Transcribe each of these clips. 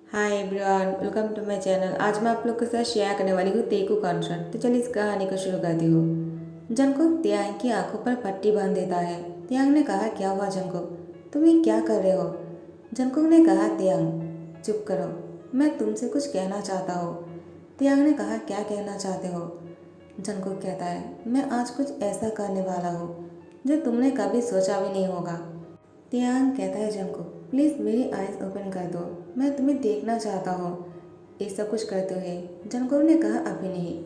Hi everyone, welcome to my channel. आज मैं आप लोग के साथ शेयर करने वाली हूँ तेकू कॉन्सर्ट। तो चलिए इस कहानी को शुरू करती हूँ। जंगकुक तियांग की आंखों पर पट्टी बांध देता है। तियांग ने कहा, क्या हुआ जंगकुक, तुम ये क्या कर रहे हो? जंगकुक ने कहा, तियांग चुप करो, मैं तुमसे कुछ कहना चाहता हूँ। तियांग ने कहा, क्या कहना चाहते हो? जंगकुक कहता है, मैं आज कुछ ऐसा करने वाला हूँ जो तुमने कभी सोचा भी नहीं होगा। तियांग कहता है, जंगकुक प्लीज़ मेरी आइज़ ओपन कर दो, मैं तुम्हें देखना चाहता हूँ। ये सब कुछ करते हुए जंगकुक ने कहा, अभी नहीं।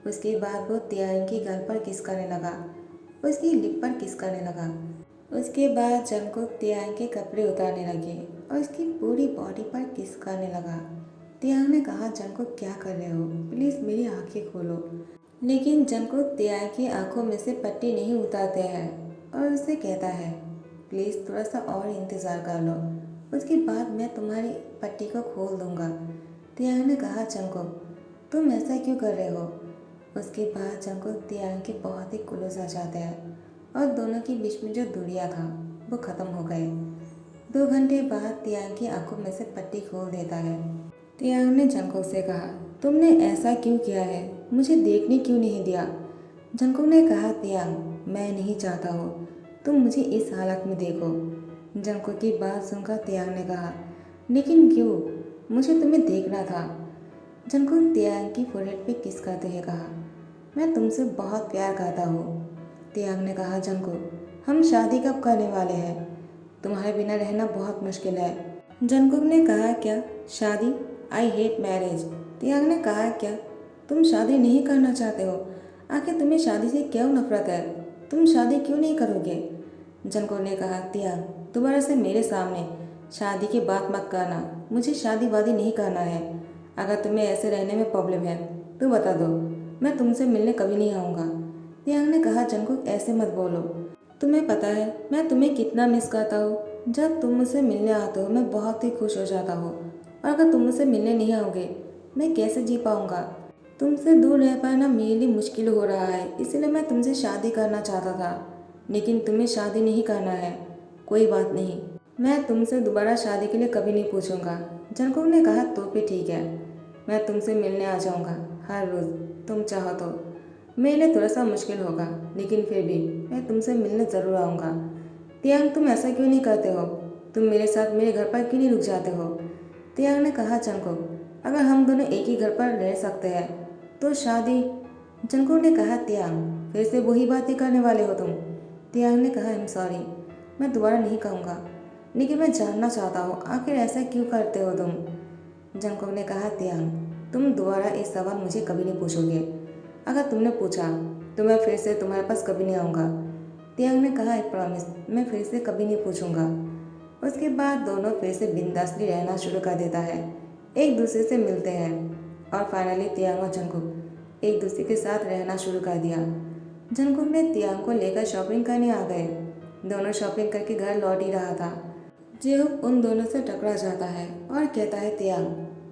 उसके बाद वो तियांग की गाल पर किस करने लगा, उसकी लिप पर किस करने लगा। उसके बाद जंगकुक तियांग के कपड़े उतारने लगे और उसकी पूरी बॉडी पर किस करने लगा। तियांग ने कहा, जंगकुक क्या कर रहे हो, प्लीज़ मेरी आंखें खोलो। लेकिन जंगकुक तियांग की आंखों में से पट्टी नहीं उतारते हैं और उसे कहता है, प्लीज़ थोड़ा सा और इंतज़ार कर लो, उसके बाद मैं तुम्हारी पट्टी को खोल दूंगा। तियांग ने कहा, जंगकुक तुम ऐसा क्यों कर रहे हो? उसके बाद जंगकुक तियांग के बहुत ही क्लोज आ जाते हैं और दोनों के बीच में जो दूरियां था वो ख़त्म हो गए। 2 घंटे बाद तियांग की आंखों में से पट्टी खोल देता है। तियांग ने जंगकुक से कहा, तुमने ऐसा क्यों किया है, मुझे देखने क्यों नहीं दिया? जंगकुक ने कहा, तियांग मैं नहीं चाहता हूँ तुम मुझे इस हालत में देखो। जंगकुक की बात सुनकर तियांग ने कहा, लेकिन क्यों, मुझे तुम्हें देखना था। जंगकुक तियांग की फोrehead पे किस करते हुए कहा, मैं तुमसे बहुत प्यार करता हूँ। तियांग ने कहा, जंगकुक हम शादी कब करने वाले हैं, तुम्हारे बिना रहना बहुत मुश्किल है। जंगकुक ने कहा, क्या शादी, आई हेट मैरिज। तियांग ने कहा, क्या तुम शादी नहीं करना चाहते हो? आखिर तुम्हें शादी से क्यों नफरत है, तुम शादी क्यों नहीं करोगे? जंगकुक ने कहा, तियांग दोबारा से मेरे सामने शादी की बात मत करना, मुझे शादी वादी नहीं करना है। अगर तुम्हें ऐसे रहने में प्रॉब्लम है तो बता दो, मैं तुमसे मिलने कभी नहीं आऊँगा। तियांग ने कहा, जंगकुक ऐसे मत बोलो, तुम्हें पता है मैं तुम्हें कितना मिस करता हूँ। जब तुम मुझसे मिलने आते हो मैं बहुत ही खुश हो जाता हूँ, और अगर तुम मुझसे मिलने नहीं आओगे मैं कैसे जी पाऊँगा? तुमसे दूर रह पाना मेरे लिए मुश्किल हो रहा है, इसलिए मैं तुमसे शादी करना चाहता था, लेकिन तुम्हें शादी नहीं करना है। कोई बात नहीं, मैं तुमसे दोबारा शादी के लिए कभी नहीं पूछूंगा। जंगकुक ने कहा, तो भी ठीक है, मैं तुमसे मिलने आ जाऊंगा हर रोज़, तुम चाहो तो। मेरे लिए थोड़ा सा मुश्किल होगा, लेकिन फिर भी मैं तुमसे मिलने ज़रूर आऊँगा। तियांग तुम ऐसा क्यों नहीं करते हो, तुम मेरे साथ मेरे घर पर क्यों नहीं रुक जाते हो? तियांग ने कहा, जंगकुक अगर हम दोनों एक ही घर पर रह सकते हैं तो शादी। जंगकुक ने कहा, तियांग फिर से वही बातें करने वाले हो तुम? तियांग ने कहा, आई एम सॉरी, मैं दोबारा नहीं कहूँगा, लेकिन मैं जानना चाहता हूँ आखिर ऐसा क्यों करते हो तुम? जंगकुक ने कहा, तियांग तुम दोबारा इस सवाल मुझे कभी नहीं पूछोगे, अगर तुमने पूछा तो मैं फिर से तुम्हारे पास कभी नहीं आऊँगा। तियांग ने कहा, आई प्रॉमिस, मैं फिर से कभी नहीं पूछूंगा। उसके बाद दोनों फिर से बिंदासली रहना शुरू कर देता है, एक दूसरे से मिलते हैं और फाइनली तियांग और जंगकुक एक दूसरे के साथ रहना शुरू कर दिया। जंगकुक ने तियांग को लेकर शॉपिंग करने आ गए। दोनों शॉपिंग करके घर लौट ही रहा था, जेहोक उन दोनों से टकरा जाता है और कहता है, तियांग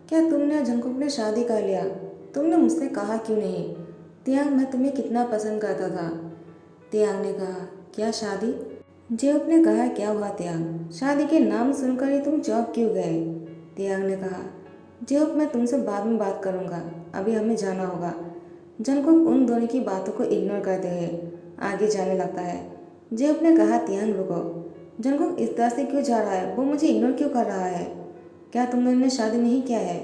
क्या तुमने और जंगकुक ने शादी कर लिया, तुमने मुझसे कहा क्यों नहीं? तियांग मैं तुम्हें कितना पसंद करता था। तियांग ने कहा, क्या शादी? जेहोक ने कहा, क्या हुआ तियांग, शादी के नाम सुनकर ही तुम चौंक क्यों गए? तियांग ने कहा, जेहोक मैं तुमसे बाद में बात करूंगा, अभी हमें जाना होगा। जंगकुक उन दोनों की बातों को इग्नोर करते हुए आगे जाने लगता है। जेहोक ने कहा, तियांग रुको, जंगकुक इस तरह से क्यों जा रहा है, वो मुझे इग्नोर क्यों कर रहा है? क्या तुम दोनों ने शादी नहीं किया है?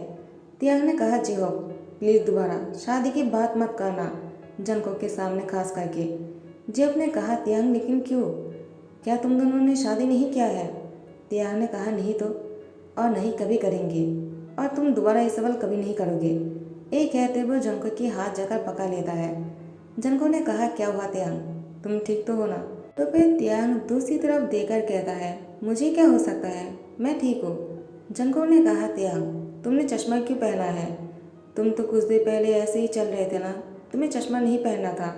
तियांग ने कहा, जेहोक प्लीज़ दोबारा शादी की बात मत करना, जंगकुक के सामने खास करके। जेहोक ने कहा, तियांग लेकिन क्यों, क्या तुम दोनों ने शादी नहीं किया है? तियांग ने कहा, नहीं तो, और नहीं कभी करेंगे, और तुम दोबारा ये सवाल कभी नहीं करोगे। ये कहते हुए जंगकुक की हाथ जाकर पकड़ लेता है। जंगकुक ने कहा, क्या हुआ तियांग, तुम ठीक तो हो ना? तो फिर तियांग दूसरी तरफ देखकर कहता है, मुझे क्या हो सकता है, मैं ठीक हूँ। जंगकुक ने कहा, तियांग तुमने चश्मा क्यों पहना है, तुम तो कुछ देर पहले ऐसे ही चल रहे थे ना, तुम्हें चश्मा नहीं पहनना था,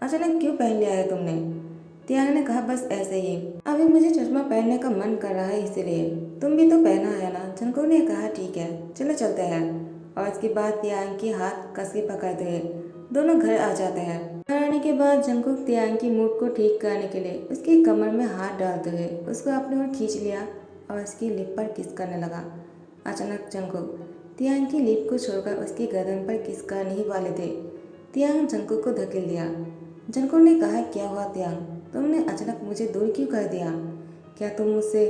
अचानक क्यों पहन लिया है तुमने? तियांग ने कहा, बस ऐसे ही, अभी मुझे चश्मा पहनने का मन कर रहा है इसलिए, तुम भी तो पहना है ना। जंगकुक ने कहा, ठीक है चलो चलते हैं, और इसके बाद तियांग की हाथ कस के पकड़ते हुए दोनों घर आ जाते हैं। घर आने के बाद जंगकुक तियांग की मूड को ठीक करने के लिए उसकी कमर में हाथ डालते हुए उसको अपनी ओर खींच लिया और उसकी लिप पर किस करने लगा। अचानक जंगकुक तियांग की लिप को छोड़कर उसकी गर्दन पर किस करने ही वाले थे। तियांग जंगकुक को धकेल दिया। जंगकुक ने कहा, क्या हुआ तियांग, तुमने अचानक मुझे दूर क्यों कर दिया? क्या तुम मुझसे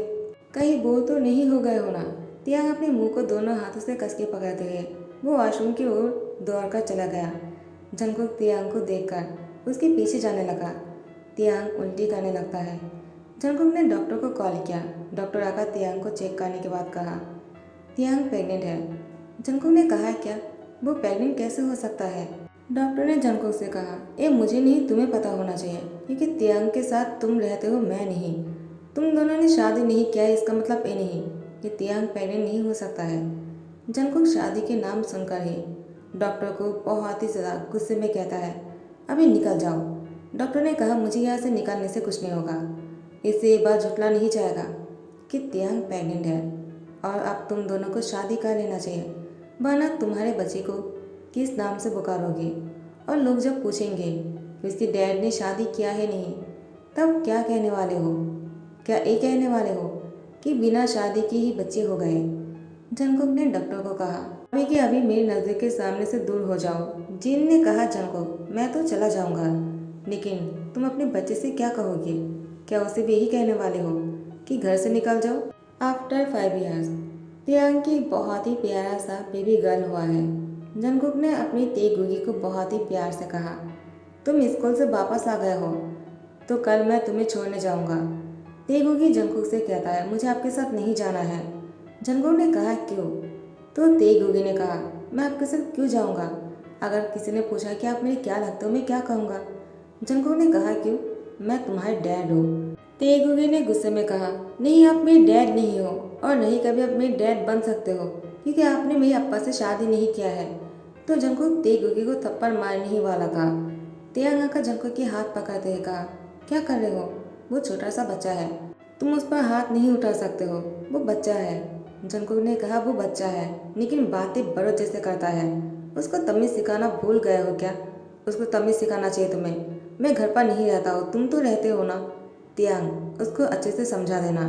कहीं बोर तो नहीं हो गए हो ना? तियांग अपने मुंह को दोनों हाथों से कस के पकड़ते हुए वो वॉशरूम की ओर दौड़कर चला गया। जंगकुक तियांग को देखकर उसके पीछे जाने लगा। तियांग उल्टी करने लगता है। जंगकुक ने डॉक्टर को कॉल किया। डॉक्टर आकर तियांग को चेक करने के बाद कहा, तियांग प्रेग्नेंट है। जंगकुक ने कहा, क्या? वो प्रेग्नेंट कैसे हो सकता है? डॉक्टर ने जंगकुक से कहा, ये मुझे नहीं तुम्हें पता होना चाहिए, क्योंकि तियांग के साथ तुम रहते हो, मैं नहीं। तुम दोनों ने शादी नहीं किया है, इसका मतलब ये नहीं कि तियांग प्रेग्नेंट नहीं हो सकता है। जंगकुक शादी के नाम सुनकर ही डॉक्टर को बहुत ही ज़्यादा गुस्से में कहता है, अभी निकल जाओ। डॉक्टर ने कहा, मुझे यहाँ से निकलने से कुछ नहीं होगा। इससे ये बात झुठला नहीं जाएगा कि तियांग प्रेग्नेंट है और अब तुम दोनों को शादी कर लेना चाहिए, वरना तुम्हारे बच्चे को किस नाम से पुकारोगे? और लोग जब पूछेंगे कि उसके डैड ने शादी किया है नहीं, तब क्या कहने वाले हो? क्या ये कहने वाले हो कि बिना शादी के ही बच्चे हो गए? जंगकुक ने डॉक्टर को कहा, अभी के अभी मेरी नज़र के सामने से दूर हो जाओ। जिन ने कहा, जंगकुक मैं तो चला जाऊंगा, लेकिन तुम अपने बच्चे से क्या कहोगे? क्या उसे भी यही कहने वाले हो कि घर से निकल जाओ? आफ्टर 5 ईयर्स तियांग की बहुत ही प्यारा सा बेबी गर्ल हुआ है। जंगकुक ने अपनी तेगुगी को बहुत ही प्यार से कहा, तुम स्कूल से वापस आ गए हो तो कल मैं तुम्हें छोड़ने जाऊंगा। तेगुगी जंगकुक से कहता है, मुझे आपके साथ नहीं जाना है। जंगकुक ने कहा, क्यों? तो तेगुगी ने कहा, मैं आपके साथ क्यों जाऊंगा? अगर किसी ने पूछा कि आप मेरे क्या लगते हो, मैं क्या कहूँगा? जंगकुक ने कहा, क्यों? मैं तुम्हारे डैड हूँ। तेगुगी ने गुस्से में कहा, नहीं, आप मेरे डैड नहीं हो और नहीं कभी आप मेरे डैड बन सकते हो, क्योंकि आपने मेरे अप्पा से शादी नहीं किया है। तो जंगकुक तेगुगी को थप्पड़ मारने ही वाला था। तियांग आकर जंगकुक के हाथ पकड़ते हुए कहा, क्या कर रहे हो? वो छोटा सा बच्चा है, तुम उस पर हाथ नहीं उठा सकते हो, वो बच्चा है। जंगकुक ने कहा, वो बच्चा है लेकिन बातें बड़ों जैसे करता है। उसको तमीज़ सिखाना भूल गए हो क्या? उसको तमीज़ सिखाना चाहिए तुम्हें। मैं घर पर नहीं रहता हूँ, तुम तो रहते हो ना। तियांग, उसको अच्छे से समझा देना,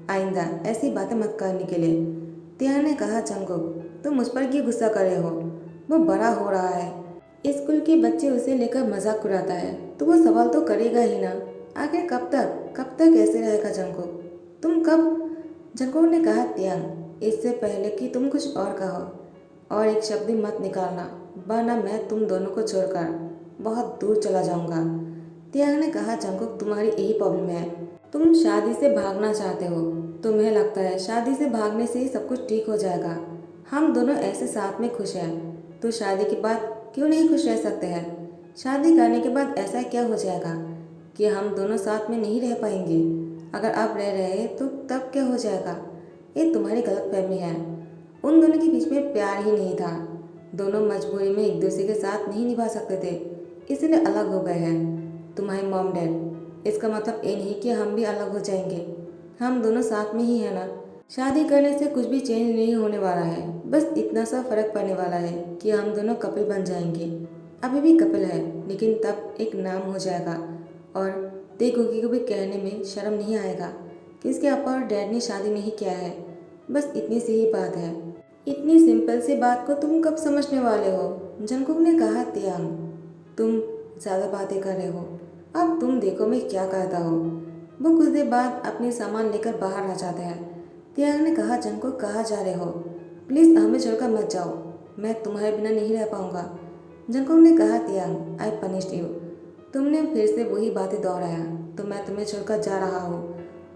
आइंदा ऐसी बातें मत करने के लिए। तियांग ने कहा, जंगकुक तुम मुझ पर क्यों गुस्सा कर रहे हो? वो बड़ा हो रहा है, स्कूल के बच्चे उसे लेकर मजाक उड़ाता है, तो वो सवाल तो करेगा ही ना। आखिर कब तक ऐसे रहेगा जंगकुक? तुम कब? जंगकुक ने कहा, तियांग इससे पहले कि तुम कुछ और कहो और एक शब्द भी मत निकालना, वरना मैं तुम दोनों को छोड़कर बहुत दूर चला जाऊंगा। तियांग ने कहा, जंगकुक तुम्हारी यही प्रॉब्लम है, तुम शादी से भागना चाहते हो। तुम्हें लगता है शादी से भागने से ही सब कुछ ठीक हो जाएगा। हम दोनों ऐसे साथ में खुश हैं, तो शादी के बाद क्यों नहीं खुश रह सकते हैं? शादी करने के बाद ऐसा क्या हो जाएगा कि हम दोनों साथ में नहीं रह पाएंगे? अगर आप रह रहे हैं तो तब क्या हो जाएगा? ये तुम्हारी गलतफहमी है। उन दोनों के बीच में प्यार ही नहीं था। दोनों मजबूरी में एक दूसरे के साथ नहीं निभा सकते थे, इसलिए अलग हो गए हैं। तुम्हारे मॉम डैड, इसका मतलब ये नहीं कि हम भी अलग हो जाएंगे। हम दोनों साथ में ही है ना। शादी करने से कुछ भी चेंज नहीं होने वाला है, बस इतना सा फर्क पड़ने वाला है कि हम दोनों कपल बन जाएंगे। अभी भी कपल है, लेकिन तब एक नाम हो जाएगा और तेगुगी को भी कहने में शर्म नहीं आएगा कि इसके पापा और डैड ने शादी नहीं किया है। बस इतनी सी ही बात है। इतनी सिंपल सी बात को तुम कब समझने वाले हो? जंगकुक ने कहा, तियांग तुम ज़्यादा बातें कर रहे हो, अब तुम देखो मैं क्या करता हूँ। वो कुछ देर बाद अपने सामान लेकर बाहर आ जाते हैं। तियांग ने कहा, जंगकुक कहाँ जा रहे हो? प्लीज़ हमें छोड़कर मत जाओ, मैं तुम्हारे बिना नहीं रह पाऊंगा। जंगकुक ने कहा, तियांग आई पनिश्ड यू, तुमने फिर से वही बातें दोहराया, तो मैं तुम्हें छोड़कर जा रहा हूँ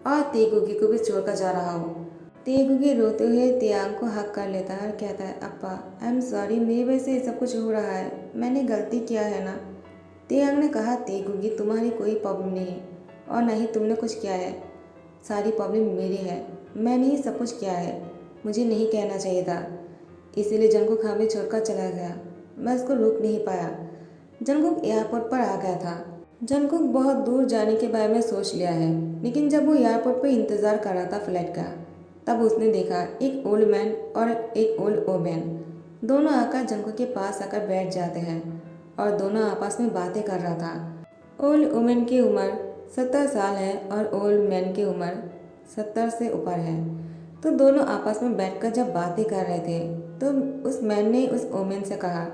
और तेगुगी को भी छोड़कर जा रहा हूँ। तेगुगी रोते हुए तियांग को हक कर लेता है और कहता है, अप्पा आई एम सॉरी, मेरी वजह से ये सब कुछ हो रहा है, मैंने गलती किया है ना। तियांग ने कहा, तेगुगी तुम्हारी कोई प्रॉब्लम नहीं और न ही तुमने कुछ किया है, सारी प्रॉब्लम मेरी है, मैंने ही सब कुछ किया है, मुझे नहीं कहना चाहिए था, इसीलिए जंगकुक हमें छोड़कर चला गया। मैं उसको रोक नहीं पाया। जंगकुक एयरपोर्ट पर आ गया था। जंगकुक बहुत दूर जाने के बारे में सोच लिया है, लेकिन जब वो एयरपोर्ट पर इंतज़ार कर रहा था फ्लाइट का, तब उसने देखा एक ओल्ड मैन और एक ओल्ड वोमेन दोनों आकर जंगकुक के पास आकर बैठ जाते हैं और दोनों आपस में बातें कर रहा था। ओल्ड वुमेन की उम्र 70 साल है और ओल्ड मैन की उम्र 70 से ऊपर है। तो दोनों आपस में बैठकर जब बातें कर रहे थे तो उस मैन ने उस ओमेन से कहा,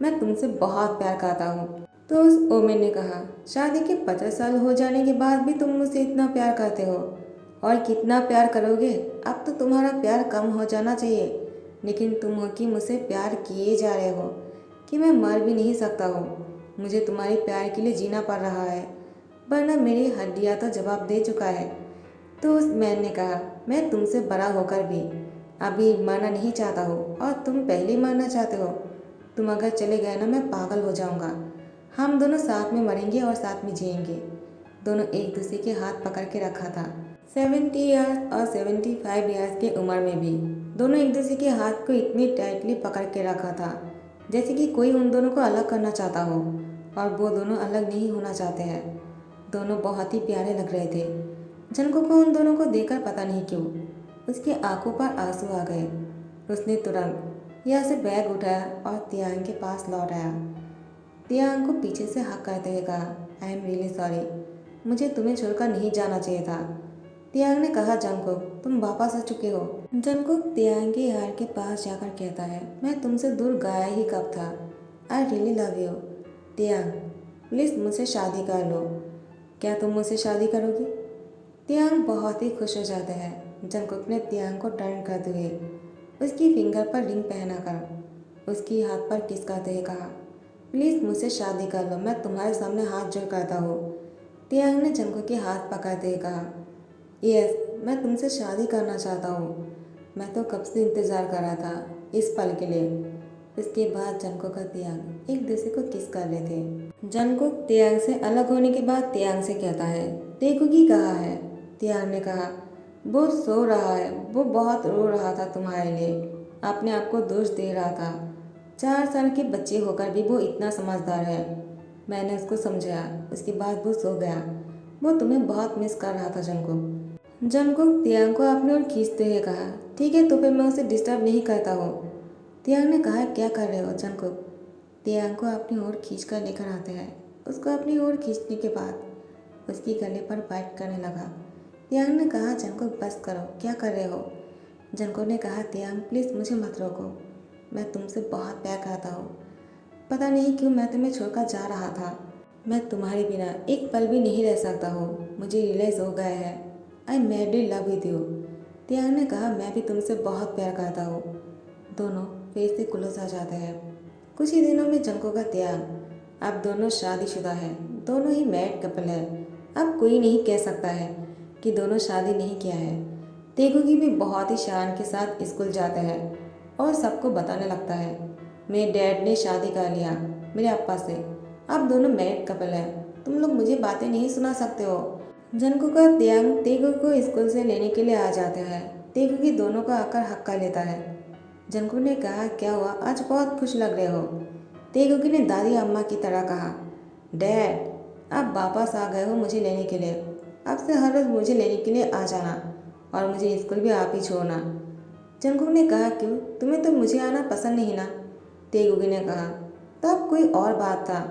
मैं तुमसे बहुत प्यार करता हूँ। तो उस ओमेन ने कहा, शादी के 50 साल हो जाने के बाद भी तुम मुझसे इतना प्यार करते हो, और कितना प्यार करोगे? अब तो तुम्हारा प्यार कम हो जाना चाहिए, लेकिन तुम हो कि मुझसे प्यार किए जा रहे हो कि मैं मर भी नहीं सकता हूँ। मुझे तुम्हारे प्यार के लिए जीना पड़ रहा है, वरना मेरी हड्डियाँ तो जवाब दे चुका है। तो उस मैन ने कहा, मैं तुमसे बड़ा होकर भी अभी मरना नहीं चाहता हूँ, और तुम पहले मरना चाहते हो। तुम अगर चले गए ना, मैं पागल हो जाऊँगा। हम दोनों साथ में मरेंगे और साथ में जिएंगे। दोनों एक दूसरे के हाथ पकड़ के रखा था। 70 ईयर्स और 75 ईयर्स की उम्र में भी दोनों एक दूसरे के हाथ को इतनी टाइटली पकड़ के रखा था जैसे कि कोई उन दोनों को अलग करना चाहता हो, और वो दोनों अलग नहीं होना चाहते हैं। दोनों बहुत ही प्यारे लग रहे थे। जनको को उन दोनों को देखकर पता नहीं क्यों उसकी आंखों पर आंसू आ गए। उसने तुरंत यहाँ से बैग उठाया और तियांग के पास लौट आया। तियांग को पीछे से हक करते हुए कहा, आई एम रियली सॉरी, मुझे तुम्हें छोड़कर नहीं जाना चाहिए था। तियांग ने कहा, जंगकुक तुम वापस आ चुके हो। जंगकुक तियांग के हार के पास जाकर कहता है, मैं तुमसे दूर गया ही कब था। I really love you. Tiang please मुझसे शादी कर लो। क्या तुम मुझसे शादी करोगी? तियांग बहुत ही खुश हो जाते हैं। जंगकुक ने तियांग को टर्न करते हुए उसकी फिंगर पर रिंग पहनाकर उसकी हाथ पर किस करते हुए कहा, प्लीज़ मुझसे शादी कर लो, मैं तुम्हारे सामने हाथ जोड़ करता हूँ। तियांग ने जंगकुक के हाथ पकड़ते हुए कहा, यस, मैं तुमसे शादी करना चाहता हूँ। मैं तो कब से इंतज़ार कर रहा था इस पल के लिए। इसके बाद जंगकुक और तियांग एक दूसरे को किस कर रहे थे। जंगकुक तियांग से अलग होने के बाद तियांग से कहता है, तेकुकी कहाँ है? तियांग ने कहा, वो सो रहा है, वो बहुत रो रहा था तुम्हारे लिए, अपने आप को दोष दे रहा था। 4 साल के बच्चे होकर भी वो इतना समझदार है। मैंने उसको समझाया, उसके बाद वो सो गया। वो तुम्हें बहुत मिस कर रहा था जंगकुक। जंगकुक तियांग को अपनी ओर खींचते हुए कहा, ठीक है, तो फिर मैं उसे डिस्टर्ब नहीं करता हूँ। तियांग ने कहा, क्या कर रहे हो जंगकुक? तियांग को अपनी ओर खींच कर लेकर आते हैं। उसको अपनी ओर खींचने के बाद उसकी गले पर बाइट करने लगा। तियांग ने कहा, जंगकुक बस करो, क्या कर रहे हो? जंगकुक ने कहा, तियांग प्लीज़ मुझे मत रोको, मैं तुमसे बहुत प्यार करता हूँ। पता नहीं क्यों मैं तुम्हें छोड़कर जा रहा था। मैं तुम्हारे बिना एक पल भी नहीं रह सकता हूँ। मुझे रियलाइज़ हो गया है, आई मैडली लव विद यू। तियांग ने कहा, मैं भी तुमसे बहुत प्यार करता हूँ। दोनों फिर से क्लोज आ जाते हैं। कुछ ही दिनों में जंगकुक का तियांग अब दोनों शादीशुदा हैं। दोनों ही मैरिड कपल है। अब कोई नहीं कह सकता है कि दोनों शादी नहीं किया है। तेकुकी भी बहुत ही शान के साथ स्कूल जाते हैं और सबको बताने लगता है, मेरे डैड ने शादी कर लिया मेरे अप्पा से, अब दोनों मैरिड कपल है, तुम लोग मुझे बातें नहीं सुना सकते हो। जंगकुक और तियांग तेकुकी को स्कूल से लेने के लिए आ जाते हैं। तेकुकी दोनों को आकर हक्का लेता है। जंगकुक ने कहा, क्या हुआ, आज बहुत खुश लग रहे हो। तेकुकी ने दादी अम्मा की तरह कहा, डैड आप वापस आ गए हो मुझे लेने के लिए, अब से हर रोज़ मुझे लेने के लिए आ जाना और मुझे स्कूल भी आप ही छोड़ना। जंगकुक ने कहा, क्यों, तुम्हें तो मुझे आना पसंद नहीं ना? तेकुकी ने कहा, तब कोई और बात था,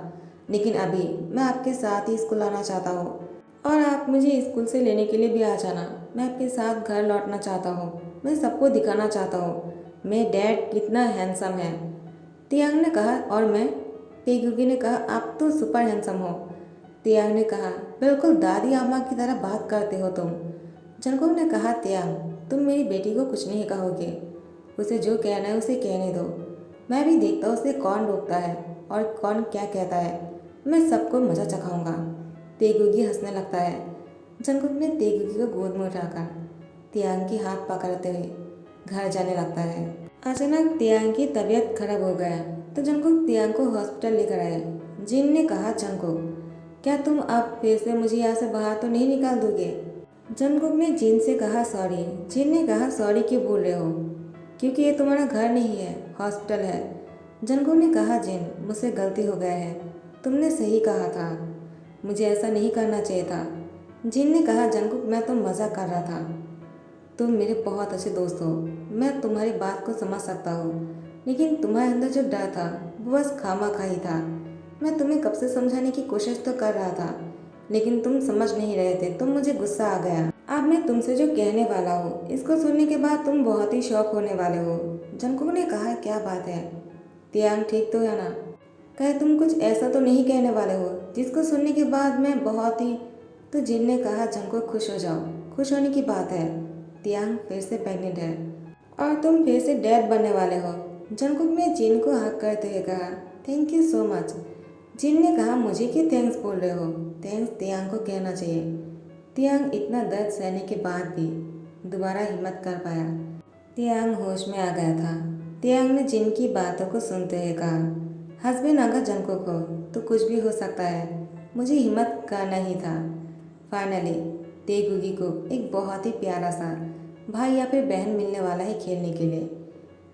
लेकिन अभी मैं आपके साथ ही स्कूल आना चाहता हूँ और आप मुझे स्कूल से लेने के लिए भी आ जाना। मैं आपके साथ घर लौटना चाहता हूँ। मैं सबको दिखाना चाहता हूँ मेरे डैड कितना हैंडसम है। तियांग ने कहा, और मैं? तेकुकी ने कहा, आप तो सुपर हैंडसम हो। तियांग ने कहा, बिल्कुल दादी अम्मा की तरह बात करते हो तुम। जंगकुक ने कहा, तियांग तुम मेरी बेटी को कुछ नहीं कहोगे, उसे जो कहना है उसे कहने दो। मैं भी देखता हूँ उसे कौन रोकता है और कौन क्या कहता है। मैं सबको मज़ा चखाऊंगा। तेकुकी हंसने लगता है। जंगकुक ने तेकुकी को गोद में उठाकर तियांग के हाथ पकड़ते हुए घर जाने लगता है। अचानक तियांग की तबीयत खराब हो गया तो जंगकुक तियांग को हॉस्पिटल लेकर आए। जिन ने कहा, जंगकुक क्या तुम अब फिर से मुझे यहाँ से बाहर तो नहीं निकाल दोगे? जंगकुक ने जिन से कहा, सॉरी। जिन ने कहा, सॉरी क्यों बोल रहे हो, क्योंकि ये तुम्हारा घर नहीं है, हॉस्पिटल है। जंगकुक ने कहा, जिन मुझसे गलती हो गया है, तुमने सही कहा था, मुझे ऐसा नहीं करना चाहिए था। जिन ने कहा, जंगकुक मैं तो मज़ा कर रहा था, तुम मेरे बहुत अच्छे दोस्त हो, मैं तुम्हारी बात को समझ सकता हूँ, लेकिन तुम्हारे अंदर जो डर था वो बस खामखा ही था। मैं तुम्हें कब से समझाने की कोशिश तो कर रहा था, लेकिन तुम समझ नहीं रहे थे, तुम मुझे गुस्सा आ गया। अब मैं तुमसे जो कहने वाला हूँ इसको सुनने के बाद तुम बहुत ही शौक होने वाले हो। जंगकुक ने कहा, क्या बात है? तियांग ठीक तो है ना? कहे, तुम कुछ ऐसा तो नहीं कहने वाले हो जिसको सुनने के बाद मैं बहुत ही। तो जिन ने कहा, जंगकुक खुश हो जाओ, खुश होने की बात है। तियांग फिर से प्रेग्नेंट है और तुम फिर से डैड बनने वाले हो। जंगकुक ने जिन को हक करते हुए कहा, थैंक यू सो मच। जिन ने कहा, मुझे क्यों थैंक्स बोल रहे हो? थैंक्स तियांग को कहना चाहिए। तियांग इतना दर्द सहने के बाद भी दोबारा हिम्मत कर पाया। तियांग होश में आ गया था। तियांग ने जिन की बातों को सुनते हुए कहा, हस्बैंड अगर जंगकुक हो तो कुछ भी हो सकता है, मुझे हिम्मत करना ही था। फाइनली तेगुगी को एक बहुत ही प्यारा सा भाई या फिर बहन मिलने वाला है खेलने के लिए।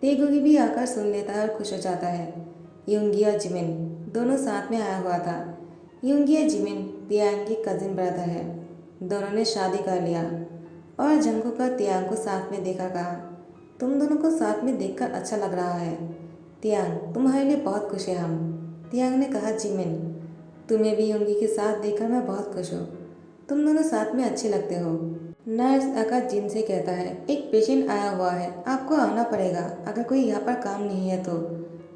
तेगुगी भी आकर सुन लेता है और खुश हो जाता है। युंगी और जिमिन दोनों साथ में आया हुआ था। युंगी और जिमिन तियांग की कजिन ब्रदर है। दोनों ने शादी कर लिया और जंगकुक और तियांग को साथ में देखा, कहा, तुम दोनों को साथ में देखकर अच्छा लग रहा है। तियांग, तुम्हारे लिए बहुत खुश है हम। तियांग ने कहा, जिमिन, तुम्हें भी युंगी के साथ देखकर मैं बहुत खुश हूँ। तुम दोनों साथ में अच्छे लगते हो। नर्स आकर जिन से कहता है, एक पेशेंट आया हुआ है, आपको आना पड़ेगा, अगर कोई यहाँ पर काम नहीं है तो।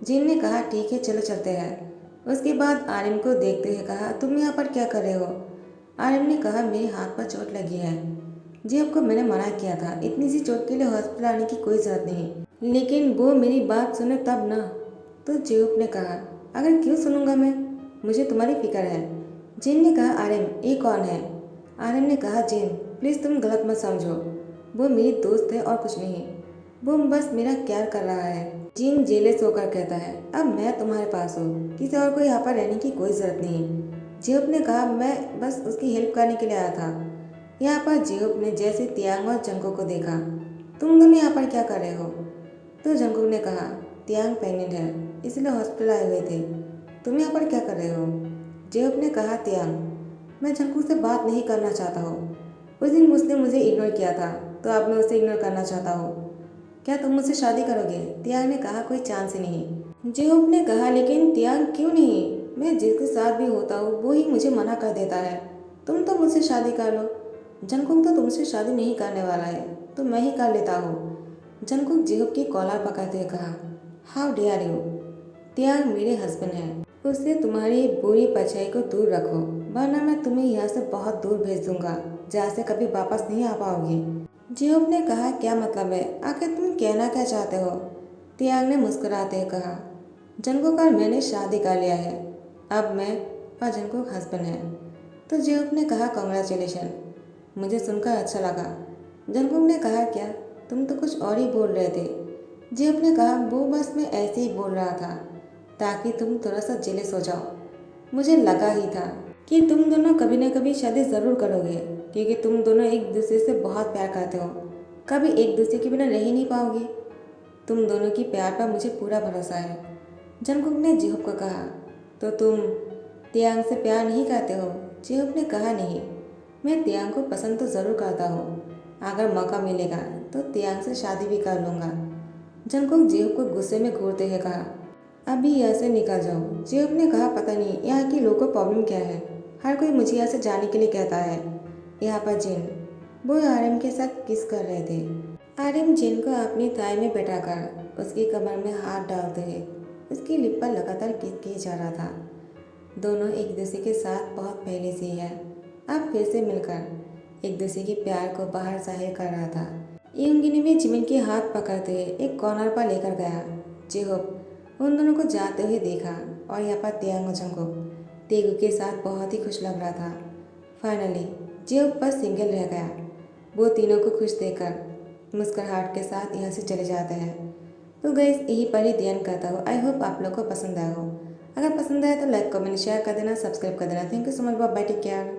जिन ने कहा, ठीक है, चलो चलते हैं। उसके बाद आर्यन को देखते हुए कहा, तुम यहाँ पर क्या कर रहे हो? आर्यन ने कहा, मेरे हाथ पर चोट लगी है। जी आपको मैंने मना किया था, इतनी सी चोट के लिए हॉस्पिटल आने की कोई ज़रूरत नहीं, लेकिन वो मेरी बात सुने तब ना। तो जेऊप ने कहा, अगर क्यों सुनूंगा मैं, मुझे तुम्हारी फिक्र है। जिन ने कहा, आर्यन ये कौन है? आर्यन ने कहा, जिन प्लीज़ तुम गलत मत समझो, वो मेरी दोस्त है और कुछ नहीं, वो बस मेरा केयर कर रहा है। जिन जेलस होकर कहता है, अब मैं तुम्हारे पास हूँ, किसी और को यहाँ पर रहने की कोई ज़रूरत नहीं। जेऊप ने कहा, मैं बस उसकी हेल्प करने के लिए आया था। यहाँ पर जेऊप ने जैसे तियांग और जंगकुक को देखा, तुम दोनों यहाँ पर क्या कर रहे हो? तो जंगकुक ने कहा, तियांग प्रेग्नेंट है इसलिए हॉस्पिटल आए हुए थे, तुम यहाँ पर क्या कर रहे हो? जेऊप ने कहा, तियांग, मैं जंगकुक से बात नहीं करना चाहता हूँ। उस दिन उसने मुझे इग्नोर किया था तो अब मैं उसे इग्नोर करना चाहता हूँ। क्या तुम मुझसे शादी करोगे? तियांग ने कहा, कोई चांस ही नहीं। जेऊप ने कहा, लेकिन तियांग क्यों नहीं? मैं जिसके साथ भी होता हूँ वो ही मुझे मना कर देता है। तुम तो मुझसे शादी कर लो। जंगकुक तो तुमसे शादी नहीं करने वाला है तो मैं ही कर लेता हूँ। जंगकुक जेऊप की कॉलर पकड़ते हुए कहा, हाउ डेयर यू? तियांग मेरे हस्बैंड है, उससे तुम्हारी बुरी परछाई को दूर रखो, वरना मैं तुम्हें यहाँ से बहुत दूर भेज दूंगा जहाँ से कभी वापस नहीं आ पाओगी। जेऊप ने कहा, क्या मतलब है, आखिर तुम कहना क्या चाहते हो? तियांग ने मुस्कुराते हुए कहा, जंगकुक और मैंने शादी कर लिया है, अब मैं और जंगकुक हस्बैंड है। तो जेऊप ने कहा, कॉन्ग्रेचुलेशन, मुझे सुनकर अच्छा लगा। जंगकुक ने कहा, क्या तुम तो कुछ और ही बोल रहे थे? जेऊप ने कहा, वो बस मैं ऐसे ही बोल रहा था ताकि तुम थोड़ा सा जेलस हो जाओ। मुझे लगा ही था कि तुम दोनों कभी ना कभी शादी ज़रूर करोगे, क्योंकि तुम दोनों एक दूसरे से बहुत प्यार करते हो, कभी एक दूसरे के बिना रह ही नहीं पाओगे। तुम दोनों की प्यार पर मुझे पूरा भरोसा है। जंगकुक ने जेऊप को कहा, तो तुम तियांग से प्यार नहीं करते हो? जेऊप ने कहा, नहीं, मैं तियांग को पसंद तो ज़रूर करता हूँ, अगर मौका मिलेगा तो तियांग से शादी भी कर लूँगा। जंगकुक जेऊप को गुस्से में घूरते हुए कहा, अभी यहाँ से निकल जाओ। जेऊप ने कहा, पता नहीं यहाँ के लोगों को प्रॉब्लम क्या है, हर कोई मुझे यहाँ से जाने के लिए कहता है। यहाँ पर जिन वो आर्यन के साथ किस कर रहे थे। आर्यन जिन को अपनी थाई में बैठाकर उसकी कमर में हाथ डालते हुए उसकी लिप पर लगातार किस किए जा रहा था। दोनों एक दूसरे के साथ बहुत पहले से ही है, अब फिर से मिलकर एक दूसरे के प्यार को बाहर जाहिर कर रहा था। युंगी ने भी जिमिन के हाथ पकड़ते हुए एक कॉर्नर पर लेकर गया। जेहोप उन दोनों को जाते हुए देखा और यहाँ पर तियांग और जंगकुक तेगु के साथ बहुत ही खुश लग रहा था। फाइनली जेहोप बस सिंगल रह गया। वो तीनों को खुश देखकर मुस्कुराहट के साथ यहाँ से चले जाते हैं। तो गाइस, यही पर ही ध्यान करता हूँ। आई होप आप लोग को पसंद आया हो। अगर पसंद आया तो लाइक कमेंट शेयर कर देना, सब्सक्राइब कर देना। Thank you so much, bye, take care.